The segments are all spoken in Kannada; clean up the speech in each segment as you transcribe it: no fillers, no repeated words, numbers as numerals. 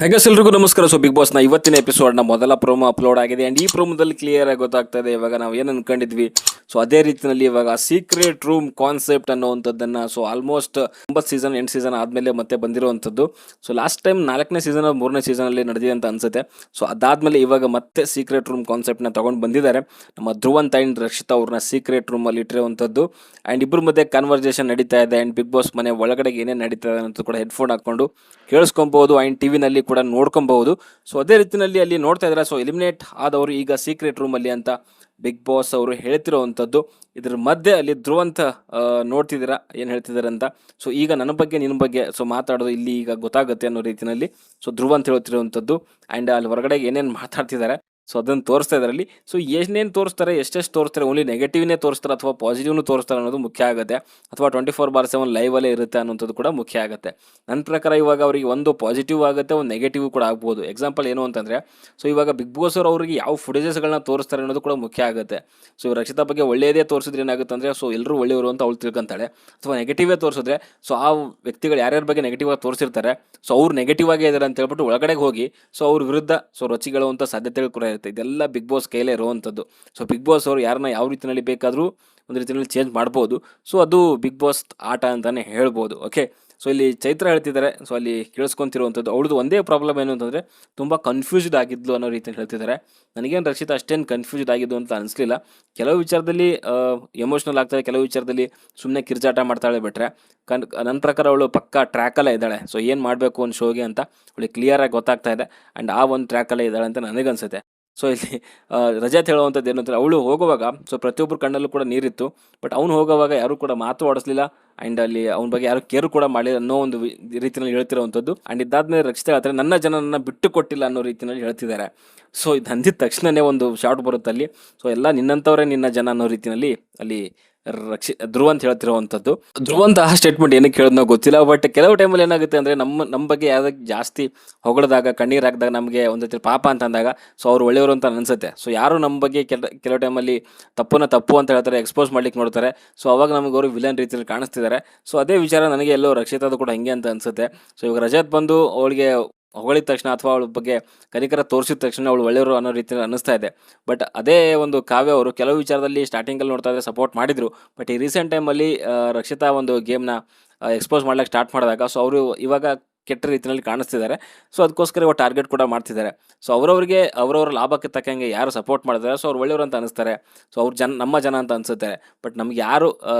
ಹಾಗೆ ಎಲ್ರಿಗೂ ನಮಸ್ಕಾರ. ಸೊ ಬಿಗ್ ಬಾಸ್ನ ಇವತ್ತಿನ ಎಪಿಸೋಡ್ನ ಮೊದಲ ಪ್ರೋಮೋ ಅಪ್ಲೋಡ್ ಆಗಿದೆ ಆ್ಯಂಡ್ ಈ ಪ್ರೋಮೋದಲ್ಲಿ ಕ್ಲಿಯರ್ ಆಗಿ ಗೊತ್ತಾಗ್ತಾ ಇದೆ ಇವಾಗ ನಾವು ಏನು ಅನ್ಕೊಂಡಿದ್ವಿ. ಸೊ ಅದೇ ರೀತಿಯಲ್ಲಿ ಇವಾಗ ಸೀಕ್ರೆಟ್ ರೂಮ್ ಕಾನ್ಸೆಪ್ಟ್ ಅನ್ನೋವಂಥದ್ದನ್ನು ಸೊ ಆಲ್ಮೋಸ್ಟ್ 9 ಸೀಸನ್ 8 ಸೀಸನ್ ಆದಮೇಲೆ ಮತ್ತೆ ಬಂದಿರುವಂಥದ್ದು. ಸೊ ಲಾಸ್ಟ್ ಟೈಮ್ 4ನೇ ಸೀಸನ್ 3ನೇ ಸೀಸನಲ್ಲಿ ನಡೆದಿದೆ ಅಂತ ಅನ್ಸುತ್ತೆ. ಸೊ ಅದಾದಮೇಲೆ ಇವಾಗ ಮತ್ತೆ ಸೀಕ್ರೆಟ್ ರೂಮ್ ಕಾನ್ಸೆಪ್ಟ್ನ ತೊಗೊಂಡು ಬಂದಿದ್ದಾರೆ. ನಮ್ಮ ಧ್ರುವಂತ್ ಆ್ಯಂಡ್ ರಕ್ಷಿತಾ ಅವ್ರನ್ನ ಸೀಕ್ರೆಟ್ ರೂಮಲ್ಲಿ ಇಟ್ಟಿರುವಂಥದ್ದು ಆ್ಯಂಡ್ ಇಬ್ಬರ ಮಧ್ಯೆ ಕನ್ವರ್ಸೇಷನ್ ನಡೀತಾ ಇದೆ ಆ್ಯಂಡ್ ಬಿಗ್ ಬಾಸ್ ಮನೆ ಒಳಗಡೆ ಏನೇನು ನಡೀತಾ ಇದೆ ಅಂತ ಕೂಡ ಹೆಡ್ಫೋನ್ ಹಾಕ್ಕೊಂಡು ಕೇಳಿಸ್ಕೊಬಹುದು ಆ್ಯಂಡ್ ಟಿವಿನಲ್ಲಿ ಕೂಡ ನೋಡ್ಕೊಬಹುದು. ಸೊ ಅದೇ ರೀತಿಯಲ್ಲಿ ಅಲ್ಲಿ ನೋಡ್ತಾ ಇದ್ದಾರೆ. ಸೊ ಎಲಿಮಿನೇಟ್ ಆದವರು ಈಗ ಸೀಕ್ರೆಟ್ ರೂಮಲ್ಲಿ ಅಂತ ಬಿಗ್ ಬಾಸ್ ಅವರು ಹೇಳ್ತಿರೋವಂಥದ್ದು. ಇದ್ರ ಮಧ್ಯೆ ಅಲ್ಲಿ ಧ್ರುವಂತ ನೋಡ್ತಿದ್ದೀರಾ ಏನು ಹೇಳ್ತಿದ್ದಾರೆ ಅಂತ. ಸೊ ಈಗ ನನ್ನ ಬಗ್ಗೆ ನಿನ್ನ ಬಗ್ಗೆ ಸೊ ಮಾತಾಡೋದು ಇಲ್ಲಿ ಈಗ ಗೊತ್ತಾಗುತ್ತೆ ಅನ್ನೋ ರೀತಿಯಲ್ಲಿ ಸೊ ಧ್ರುವಂತ ಹೇಳ್ತಿರುವಂಥದ್ದು ಆ್ಯಂಡ್ ಅಲ್ಲಿ ಹೊರಗಡೆ ಏನೇನು ಮಾತಾಡ್ತಿದ್ದಾರೆ ಸೊ ಅದನ್ನು ತೋರಿಸ್ತಾ ಇದರಲ್ಲಿ. ಸೊ ಏನೇನು ತೋರಿಸ್ತಾರೆ, ಎಷ್ಟೆಷ್ಟು ತೋರಿಸ್ತಾರೆ, ಓನ್ಲಿ ನೆಗೆಟಿವ್ನೇ ತೋರಿಸ್ತಾರೆ ಅಥವಾ ಪಾಸಿಟಿವ್ನು ತೋರಿಸ್ತಾರೆ ಅನ್ನೋದು ಮುಖ್ಯ ಆಗುತ್ತೆ, ಅಥವಾ 24/7 ಲೈವಲ್ಲೇ ಇರುತ್ತೆ ಅನ್ನೋಂಥದ್ದು ಕೂಡ ಮುಖ್ಯ ಆಗುತ್ತೆ. ನನ್ನ ಪ್ರಕಾರ ಇವಾಗ ಅವರಿಗೆ ಒಂದು ಪಾಸಿಟಿವ್ ಆಗುತ್ತೆ, ಒಂದು ನೆಗೆಟಿವ್ ಕೂಡ ಆಗ್ಬೋದು. ಎಕ್ಸಾಂಪಲ್ ಏನು ಅಂತಂದರೆ, ಸೊ ಇವಾಗ ಬಿಗ್ ಬಾಸ್ ಅವರಿಗೆ ಯಾವ ಫುಟೇಜಸ್ಗಳನ್ನ ತೋರಿಸ್ತಾರೆ ಅನ್ನೋದು ಕೂಡ ಮುಖ್ಯ ಆಗುತ್ತೆ. ಸೊ ರಕ್ಷಿತಾ ಬಗ್ಗೆ ಒಳ್ಳೆಯದೇ ತೋರಿಸಿದ್ರೆ ಏನಾಗುತ್ತೆ ಅಂದರೆ ಸೊ ಎಲ್ಲರೂ ಒಳ್ಳೆಯವರು ಅಂತ ಅವಳು ತಿಳ್ಕೊಂತಾಳೆ, ಅಥವಾ ನೆಗೆಟಿವೇ ತೋರಿಸಿದ್ರೆ ಸೊ ಆ ವ್ಯಕ್ತಿಗಳು ಯಾರ್ಯಾರ ಬಗ್ಗೆ ನೆಗೆಟಿವ್ ಆಗಿ ತೋರಿಸಿರ್ತಾರೆ ಸೊ ಅವ್ರು ನೆಗೆಟಿವ್ ಆಗೇ ಇದ್ದಾರೆ ಅಂತ ಹೇಳ್ಬಿಟ್ಟು ಒಳಗಡೆಗೆ ಹೋಗಿ ಸೊ ಅವ್ರ ವಿರುದ್ಧ ಸೊ ರೊಚ್ಚಿಗೆಳುವಂಥ ಸಾಧ್ಯತೆಗಳು ಕೂಡ ಇರುತ್ತೆ. ಇದೆಲ್ಲ ಬಿಗ್ ಬಾಸ್ ಕೈಲೇ ಇರುವಂಥದ್ದು. ಸೊ ಬಿಗ್ ಬಾಸ್ ಅವರು ಯಾರನ್ನ ಯಾವ ರೀತಿಯಲ್ಲಿ ಬೇಕಾದರೂ ಒಂದು ರೀತಿಯಲ್ಲಿ ಚೇಂಜ್ ಮಾಡ್ಬೋದು. ಸೊ ಅದು ಬಿಗ್ ಬಾಸ್ ಆಟ ಅಂತಲೇ ಹೇಳ್ಬೋದು. ಓಕೆ, ಸೊ ಇಲ್ಲಿ ಚೈತ್ರ ಹೇಳ್ತಿದ್ದಾರೆ, ಸೊ ಅಲ್ಲಿ ಕೇಳಿಸ್ಕೊಂತಿರುವಂಥದ್ದು ಅವಳದು ಒಂದೇ ಪ್ರಾಬ್ಲಮ್ ಏನು ಅಂತಂದರೆ ತುಂಬ ಕನ್ಫ್ಯೂಸ್ಡ್ ಆಗಿದ್ಲು ಅನ್ನೋ ರೀತಿಯಲ್ಲಿ ಹೇಳ್ತಿದ್ದಾರೆ. ನನಗೇನು ರಕ್ಷಿತಾ ಅಷ್ಟೇನು ಕನ್ಫ್ಯೂಸ್ಡ್ ಆಗಿದ್ದು ಅಂತ ಅನಿಸ್ಲಿಲ್ಲ. ಕೆಲವು ವಿಚಾರದಲ್ಲಿ ಎಮೋಷ್ನಲ್ ಆಗ್ತಾಳೆ, ಕೆಲವು ವಿಚಾರದಲ್ಲಿ ಸುಮ್ಮನೆ ಕಿರ್ಚಾಟ ಮಾಡ್ತಾಳೆ. ಬಿಟ್ಟರೆ ನನ್ನ ಪ್ರಕಾರ ಅವಳು ಪಕ್ಕಾ ಟ್ರ್ಯಾಕಲ್ಲೇ ಇದ್ದಾಳೆ. ಸೊ ಏನು ಮಾಡಬೇಕು ಒಂದು ಶೋಗೆ ಅಂತ ಅವಳಿಗೆ ಕ್ಲಿಯರಾಗಿ ಗೊತ್ತಾಗ್ತಾ ಇದೆ ಆ್ಯಂಡ್ ಆ ಒಂದು ಟ್ರ್ಯಾಕಲ್ಲೇ ಇದ್ದಾಳೆ ಅಂತ ನನಗನ್ಸುತ್ತೆ. ಸೊ ಇಲ್ಲಿ ರಜತ್ ಹೇಳುವಂಥದ್ದು ಏನು ಅಂತಾರೆ, ಅವಳು ಹೋಗುವಾಗ ಸೊ ಪ್ರತಿಯೊಬ್ಬರು ಕಣ್ಣಲ್ಲೂ ಕೂಡ ನೀರಿತ್ತು, ಬಟ್ ಅವ್ನು ಹೋಗೋವಾಗ ಯಾರೂ ಕೂಡ ಮಾತು ಆಡಿಸ್ಲಿಲ್ಲ ಆ್ಯಂಡ್ ಅಲ್ಲಿ ಅವ್ನ ಬಗ್ಗೆ ಯಾರು ಕೇರ್ ಕೂಡ ಮಾಡಿಲ್ಲ ಅನ್ನೋ ಒಂದು ರೀತಿಯಲ್ಲಿ ಹೇಳ್ತಿರೋವಂಥದ್ದು. ಆ್ಯಂಡ್ ಇದಾದ್ಮೇಲೆ ರಕ್ಷಿತಾ ಹೇಳ್ತಾರೆ, ನನ್ನ ಜನ ನನ್ನ ಬಿಟ್ಟು ಕೊಟ್ಟಿಲ್ಲ ಅನ್ನೋ ರೀತಿಯಲ್ಲಿ ಹೇಳ್ತಿದ್ದಾರೆ. ಸೊ ಇದು ಅಂದಿದ ತಕ್ಷಣವೇ ಒಂದು ಶಾರ್ಟ್ ಬರುತ್ತೆ ಅಲ್ಲಿ. ಸೊ ಎಲ್ಲ ನಿನ್ನಂಥವರೇ ನಿನ್ನ ಜನ ಅನ್ನೋ ರೀತಿಯಲ್ಲಿ ಅಲ್ಲಿ ಧ್ರುವಂತ ಹೇಳ್ತಿರುವಂಥದ್ದು. ಧ್ರುವಂತ ಆ ಸ್ಟೇಟ್ಮೆಂಟ್ ಏನಕ್ಕೆ ಹೇಳೋದು ಗೊತ್ತಿಲ್ಲ, ಬಟ್ ಕೆಲವು ಟೈಮಲ್ಲಿ ಏನಾಗುತ್ತೆ ಅಂದರೆ ನಮ್ಮ ಬಗ್ಗೆ ಯಾವ್ದಕ್ಕೆ ಜಾಸ್ತಿ ಹೊಗಳಿದಾಗ, ಕಣ್ಣೀರು ಹಾಕಿದಾಗ, ನಮಗೆ ಒಂದು ರೀತಿ ಪಾಪ ಅಂತ ಅಂದಾಗ ಸೊ ಅವ್ರು ಒಳ್ಳೆಯವರು ಅಂತ ಅನಿಸುತ್ತೆ. ಸೊ ಯಾರು ನಮ್ಮ ಬಗ್ಗೆ ಕೆಲವು ಟೈಮಲ್ಲಿ ತಪ್ಪು ಅಂತ ಹೇಳ್ತಾರೆ, ಎಕ್ಸ್ಪೋಸ್ ಮಾಡ್ಲಿಕ್ಕೆ ನೋಡ್ತಾರೆ. ಸೊ ಅವಾಗ ನಮಗೆ ಅವರು ವಿಲನ್ ರೀತಿಯಲ್ಲಿ ಕಾಣಿಸ್ತಿದ್ದಾರೆ. ಸೊ ಅದೇ ವಿಚಾರ ನನಗೆ ಎಲ್ಲೋ ರಕ್ಷಿತಾದು ಕೂಡ ಹಿಂಗೆ ಅಂತ ಅನಿಸುತ್ತೆ. ಸೊ ಇವಾಗ ರಜತ್ ಬಂದು ಅವಳಿಗೆ ಹೊಗಳಿದ ತಕ್ಷಣ ಅಥವಾ ಅವಳ ಬಗ್ಗೆ ಕನಿಕರ ತೋರಿಸಿದ ತಕ್ಷಣ ಅವಳು ಒಳ್ಳೆಯವರು ಅನ್ನೋ ರೀತಿಯಲ್ಲಿ ಅನ್ನಿಸ್ತಾ ಇದೆ. ಬಟ್ ಅದೇ ಒಂದು ಕಾವ್ಯ ಅವರು ಕೆಲವು ವಿಚಾರದಲ್ಲಿ ಸ್ಟಾರ್ಟಿಂಗಲ್ಲಿ ನೋಡ್ತಾ ಇದ್ರೆ ಸಪೋರ್ಟ್ ಮಾಡಿದರು, ಬಟ್ ಈ ರೀಸೆಂಟ್ ಟೈಮಲ್ಲಿ ರಕ್ಷಿತಾ ಒಂದು ಗೇಮ್ನ ಎಕ್ಸ್ಪೋಸ್ ಮಾಡ್ಲಿಕ್ಕೆ ಸ್ಟಾರ್ಟ್ ಮಾಡಿದಾಗ ಸೊ ಅವರು ಇವಾಗ ಕೆಟ್ಟ ರೀತಿಯಲ್ಲಿ ಕಾಣಿಸ್ತಿದ್ದಾರೆ. ಸೊ ಅದಕ್ಕೋಸ್ಕರ ಇವಾಗ ಟಾರ್ಗೆಟ್ ಕೂಡ ಮಾಡ್ತಿದ್ದಾರೆ. ಸೊ ಅವರವರಿಗೆ ಅವರವರ ಲಾಭಕ್ಕೆ ತಕ್ಕಂಗೆ ಯಾರು ಸಪೋರ್ಟ್ ಮಾಡಿದ್ದಾರೆ ಸೊ ಅವ್ರು ಒಳ್ಳೆಯವರು ಅಂತ ಅನಿಸ್ತಾರೆ. ಸೊ ಅವ್ರ ನಮ್ಮ ಜನ ಅಂತ ಅನಿಸುತ್ತೆ. ಬಟ್ ನಮ್ಗೆ ಯಾರು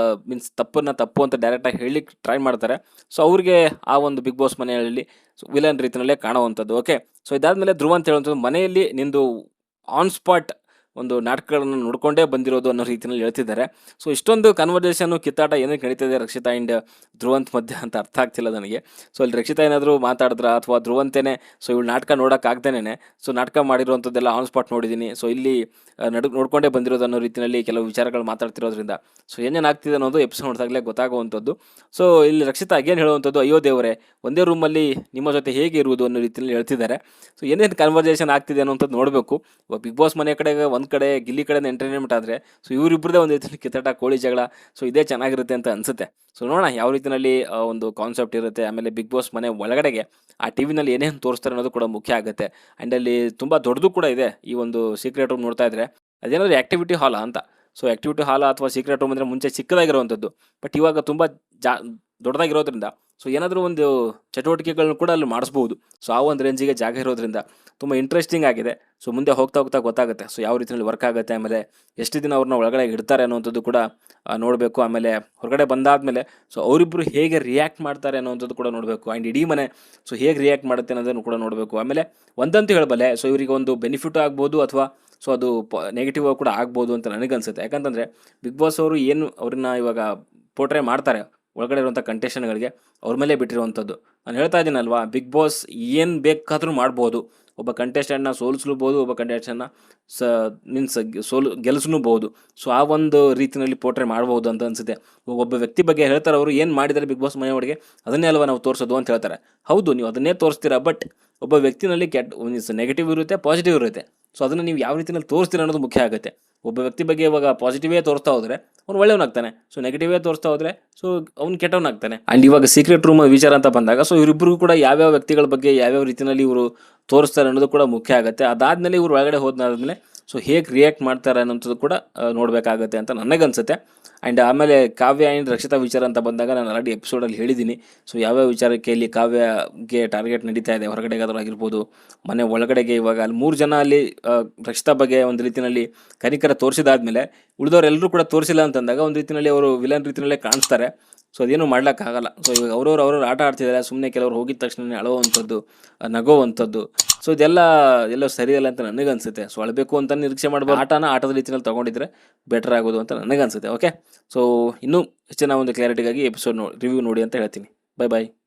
ಮೀನ್ಸ್ ತಪ್ಪು ಅಂತ ಡೈರೆಕ್ಟಾಗಿ ಹೇಳಲಿಕ್ಕೆ ಟ್ರೈ ಮಾಡ್ತಾರೆ ಸೊ ಅವ್ರಿಗೆ ಆ ಒಂದು ಬಿಗ್ ಬಾಸ್ ಮನೆಯಲ್ಲಿ ವಿಲನ್ ರೀತಿಯಲ್ಲೇ ಕಾಣುವಂಥದ್ದು. ಓಕೆ, ಸೊ ಇದಾದಮೇಲೆ ಧ್ರುವ ಅಂತ ಹೇಳುವಂಥದ್ದು ಮನೆಯಲ್ಲಿ ನಿಂದು ಆನ್ ಸ್ಪಾಟ್ ಒಂದು ನಾಟಕಗಳನ್ನು ನೋಡ್ಕೊಂಡೇ ಬಂದಿರೋದು ಅನ್ನೋ ರೀತಿಯಲ್ಲಿ ಹೇಳ್ತಿದ್ದಾರೆ. ಸೊ ಇಷ್ಟೊಂದು ಕನ್ವರ್ಸೇಷನ್ನು ಕಿತ್ತಾಟ ಏನಕ್ಕೆ ನಡೀತಿದೆ ರಕ್ಷಿತಾ ಆ್ಯಂಡ್ ಧ್ರುವಂತ್ ಮಧ್ಯೆ ಅಂತ ಅರ್ಥ ಆಗ್ತಿಲ್ಲ ನನಗೆ. ಸೊ ಇಲ್ಲಿ ರಕ್ಷಿತಾ ಏನಾದರೂ ಮಾತಾಡಿದ್ರ ಅಥವಾ ಧ್ರುವಂತೇನೆ ಸೊ ಇವಳು ನಾಟಕ ನೋಡೋಕ್ಕಾಗ್ದೇನೆ ಸೊ ನಾಟಕ ಮಾಡಿರುವಂಥದ್ದೆಲ್ಲ ಆನ್ ಸ್ಪಾಟ್ ನೋಡಿದ್ದೀನಿ. ಸೊ ಇಲ್ಲಿ ನೋಡ್ಕೊಂಡೇ ಬಂದಿರೋದು ಅನ್ನೋ ರೀತಿಯಲ್ಲಿ ಕೆಲವು ವಿಚಾರಗಳು ಮಾತಾಡ್ತಿರೋದ್ರಿಂದ ಸೊ ಏನೇನಾಗ್ತಿದೆ ಅನ್ನೋದು ಎಪಿಸೋಡ್ ನೋಡಿದಾಗಲೇ ಗೊತ್ತಾಗುವಂಥದ್ದು. ಸೊ ಇಲ್ಲಿ ರಕ್ಷಿತಾ ಅಗೇನ್ ಹೇಳುವಂಥದ್ದು, ಅಯ್ಯೋ ದೇವರೇ, ಒಂದೇ ರೂಮಲ್ಲಿ ನಿಮ್ಮ ಜೊತೆ ಹೇಗೆ ಇರುವುದು ಅನ್ನೋ ರೀತಿಯಲ್ಲಿ ಹೇಳ್ತಿದ್ದಾರೆ. ಸೊ ಏನೇನು ಕನ್ವರ್ಸೇಷನ್ ಆಗ್ತಿದೆ ಅನ್ನೋಂಥದ್ದು ನೋಡಬೇಕು. ಇವಾಗ ಬಿಗ್ ಬಾಸ್ ಮನೆ ಕಡೆಗೆ ಒಂದು ಕಡೆ ಗಿಲ್ಲಿ ಕಡೆ ಎಂಟರ್ಟೈನ್ಮೆಂಟ್ ಆದರೆ ಸೊ ಇವರಿಬ್ಬರದೇ ಒಂದು ರೀತಿಯಲ್ಲಿ ಕಿತ್ತಾಟ, ಕೋಳಿ ಜಗಳ, ಸೊ ಇದೇ ಚೆನ್ನಾಗಿರುತ್ತೆ ಅಂತ ಅನಿಸುತ್ತೆ. ಸೊ ನೋಡೋಣ ಯಾವ ರೀತಿಯಲ್ಲಿ ಒಂದು ಕಾನ್ಸೆಪ್ಟ್ ಇರುತ್ತೆ. ಆಮೇಲೆ ಬಿಗ್ ಬಾಸ್ ಮನೆ ಒಳಗಡೆಗೆ ಆ ಟಿ ವಿನಲ್ಲಿ ಏನೇನು ತೋರಿಸ್ತಾರೆ ಅನ್ನೋದು ಕೂಡ ಮುಖ್ಯ ಆಗುತ್ತೆ. ಆ್ಯಂಡ್ ಅಲ್ಲಿ ತುಂಬ ದೊಡ್ಡದು ಕೂಡ ಇದೆ ಈ ಒಂದು ಸೀಕ್ರೆಟ್ ರೂಮ್ ನೋಡ್ತಾ ಇದ್ರೆ. ಅದೇನಾದರೂ ಆ್ಯಕ್ಟಿವಿಟಿ ಹಾಲ ಅಂತ. ಸೊ ಆ್ಯಕ್ಟಿವಿಟಿ ಹಾಲ ಅಥವಾ ಸೀಕ್ರೆಟ್ ರೂಮ್ ಅಂದರೆ ಮುಂಚೆ ಚಿಕ್ಕದಾಗಿರುವಂಥದ್ದು, ಬಟ್ ಇವಾಗ ತುಂಬ ದೊಡ್ಡದಾಗಿರೋದ್ರಿಂದ ಸೊ ಏನಾದರೂ ಒಂದು ಚಟುವಟಿಕೆಗಳನ್ನ ಕೂಡ ಅಲ್ಲಿ ಮಾಡಿಸ್ಬೋದು. ಸೊ ಆ ಒಂದು ರೇಂಜಿಗೆ ಜಾಗ ಇರೋದ್ರಿಂದ ತುಂಬ ಇಂಟ್ರೆಸ್ಟಿಂಗ್ ಆಗಿದೆ. ಸೊ ಮುಂದೆ ಹೋಗ್ತಾ ಗೊತ್ತಾಗುತ್ತೆ ಸೊ ಯಾವ ರೀತಿಯಲ್ಲಿ ವರ್ಕ್ ಆಗುತ್ತೆ. ಆಮೇಲೆ ಎಷ್ಟು ದಿನ ಅವ್ರನ್ನ ಒಳಗಡೆ ಇಡ್ತಾರೆ ಅನ್ನೋವಂಥದ್ದು ಕೂಡ ನೋಡಬೇಕು. ಆಮೇಲೆ ಹೊರಗಡೆ ಬಂದಾದಮೇಲೆ ಸೊ ಅವರಿಬ್ಬರು ಹೇಗೆ ರಿಯಾಕ್ಟ್ ಮಾಡ್ತಾರೆ ಅನ್ನೋವಂಥದ್ದು ಕೂಡ ನೋಡಬೇಕು. ಆ್ಯಂಡ್ ಇಡೀ ಮನೆ ಸೊ ಹೇಗೆ ರಿಯಾಕ್ಟ್ ಮಾಡುತ್ತೆ ಅನ್ನೋದನ್ನು ಕೂಡ ನೋಡಬೇಕು. ಆಮೇಲೆ ಒಂದಂತೂ ಹೇಳಬಲ್ಲೆ, ಸೊ ಇವರಿಗೆ ಒಂದು ಬೆನಿಫಿಟ್ ಆಗ್ಬೋದು ಅಥವಾ ಸೊ ಅದು ನೆಗೆಟಿವ್ ಕೂಡ ಆಗ್ಬೋದು ಅಂತ ನನಗನ್ಸುತ್ತೆ. ಯಾಕಂತಂದರೆ ಬಿಗ್ ಬಾಸ್ ಅವರು ಏನು ಅವ್ರನ್ನ ಇವಾಗ ಪೋರ್ಟ್ರೇ ಮಾಡ್ತಾರೆ ಒಳಗಡೆ ಇರುವಂಥ ಕಂಟೆಸ್ಟೆಂಟ್ಗಳಿಗೆ ಅವ್ರ ಮೇಲೆ ಬಿಟ್ಟಿರುವಂಥದ್ದು. ನಾನು ಹೇಳ್ತಾ ಇದ್ದೀನಲ್ವಾ, ಬಿಗ್ ಬಾಸ್ ಏನು ಬೇಕಾದರೂ ಮಾಡ್ಬೋದು. ಒಬ್ಬ ಕಂಟೆಸ್ಟೆಂಟ್ನ ಸೋಲಿಸಲೂಬಹುದು, ಒಬ್ಬ ಕಂಟೆಸ್ಟೆಂಟ್ನ ಮೀನ್ಸ್ ಗೆಲ್ಲಿಸಲೂಬಹುದು. ಸೊ ಆ ಒಂದು ರೀತಿಯಲ್ಲಿ ಪೋರ್ಟ್ರೇ ಮಾಡ್ಬೋದು ಅಂತ ಅನಿಸುತ್ತೆ. ಒಬ್ಬ ವ್ಯಕ್ತಿ ಬಗ್ಗೆ ಹೇಳ್ತಾರೆ ಅವರು, ಏನು ಮಾಡಿದ್ದಾರೆ ಬಿಗ್ ಬಾಸ್ ಮನೆ ಒಳಗೆ ಅದನ್ನೇ ಅಲ್ವಾ ನಾವು ತೋರಿಸೋದು ಅಂತ ಹೇಳ್ತಾರೆ. ಹೌದು, ನೀವು ಅದನ್ನೇ ತೋರಿಸ್ತೀರಾ, ಬಟ್ ಒಬ್ಬ ವ್ಯಕ್ತಿನಲ್ಲಿ ಮೀನ್ಸ್ ನೆಗೆಟಿವ್ ಇರುತ್ತೆ, ಪಾಸಿಟಿವ್ ಇರುತ್ತೆ. ಸೊ ಅದನ್ನು ನೀವು ಯಾವ ರೀತಿಯಲ್ಲಿ ತೋರಿಸ್ತೀರ ಅನ್ನೋದು ಮುಖ್ಯ ಆಗುತ್ತೆ. ಒಬ್ಬ ವ್ಯಕ್ತಿ ಬಗ್ಗೆ ಇವಾಗ ಪಾಸಿಟಿವೇ ತೋರಿಸ್ತಾ ಹೋದರೆ ಅವ್ನು ಒಳ್ಳೆಯವನಾಗ್ತಾನೆ, ಸೊ ನೆಗೆಟಿವೇ ತೋರಿಸ್ತಾ ಹೋದರೆ ಸೊ ಅವ್ನು ಕೆಟ್ಟವನಾಗ್ತಾನೆ. ಆ್ಯಂಡ್ ಇವಾಗ ಸೀಕ್ರೆಟ್ ರೂಮ್ ವಿಚಾರ ಅಂತ ಬಂದಾಗ ಸೊ ಇವರಿಬ್ಬರಿಗೂ ಕೂಡ ಯಾವ್ಯಾವ ವ್ಯಕ್ತಿಗಳ ಬಗ್ಗೆ ಯಾವ್ಯಾವ ರೀತಿಯಲ್ಲಿ ಇವರು ತೋರಿಸ್ತಾರೆ ಅನ್ನೋದು ಕೂಡ ಮುಖ್ಯ ಆಗುತ್ತೆ. ಅದಾದಮೇಲೆ ಇವರು ಒಳಗಡೆ ಹೋದಾದ್ಮೇಲೆ ಸೊ ಹೇಗೆ ರಿಯಾಕ್ಟ್ ಮಾಡ್ತಾರೆ ಅನ್ನೋಂಥದ್ದು ಕೂಡ ನೋಡಬೇಕಾಗತ್ತೆ ಅಂತ ನನಗನ್ಸುತ್ತೆ. ಆ್ಯಂಡ್ ಆಮೇಲೆ ಕಾವ್ಯ ಆ್ಯಂಡ್ ರಕ್ಷಿತಾ ವಿಚಾರ ಅಂತ ಬಂದಾಗ ನಾನು ಆಲ್ರೆಡಿ ಎಪಿಸೋಡಲ್ಲಿ ಹೇಳಿದ್ದೀನಿ. ಸೊ ಯಾವ್ಯಾವ ವಿಚಾರಕ್ಕೆ ಇಲ್ಲಿ ಕಾವ್ಯಗೆ ಟಾರ್ಗೆಟ್ ನಡೀತಾ ಇದೆ, ಹೊರಗಡೆಗಾದರೂ ಆಗಿರ್ಬೋದು, ಮನೆ ಒಳಗಡೆಗೆ. ಇವಾಗ ಅಲ್ಲಿ 3 ಜನ ಅಲ್ಲಿ ರಕ್ಷಿತಾ ಬಗ್ಗೆ ಒಂದು ರೀತಿಯಲ್ಲಿ ಕನಿಕರ ತೋರಿಸಿದಾದ್ಮೇಲೆ ಉಳಿದವರೆಲ್ಲರೂ ಕೂಡ ತೋರಿಸಿಲ್ಲ ಅಂತಂದಾಗ ಒಂದು ರೀತಿಯಲ್ಲಿ ಅವರು ವಿಲನ್ ರೀತಿಯಲ್ಲೇ ಕಾಣಿಸ್ತಾರೆ. ಸೊ ಅದೇನು ಮಾಡ್ಲಿಕ್ಕಾಗಲ್ಲ. ಸೊ ಇವಾಗ ಅವ್ರವ್ರು ಆಟ ಆಡ್ತಿದ್ದಾರೆ, ಸುಮ್ಮನೆ ಕೆಲವರು ಹೋಗಿದ ತಕ್ಷಣ ಅಳುವಂಥದ್ದು, ನಗೋವಂಥದ್ದು. ಸೊ ಇದೆಲ್ಲ ಎಲ್ಲೋ ಸರಿಯಲ್ಲ ಅಂತ ನನಗನ್ಸುತ್ತೆ. ಸೊ ಅಳಬೇಕು ಅಂತ ನಿರೀಕ್ಷೆ ಮಾಡ್ಬೋದು. ಆಟದ ರೀತಿಯಲ್ಲಿ ತೊಗೊಂಡಿದ್ರೆ ಬೆಟರ್ ಆಗೋದು ಅಂತ ನನಗನ್ಸುತ್ತೆ. ಓಕೆ, ಸೊ ಇನ್ನೂ ಹೆಚ್ಚಿನ ಒಂದು ಕ್ಲಾರಿಟಿಗಾಗಿ ಎಪಿಸೋಡ್ ರಿವ್ಯೂ ನೋಡಿ ಅಂತ ಹೇಳ್ತೀನಿ. ಬೈ ಬಾಯ್.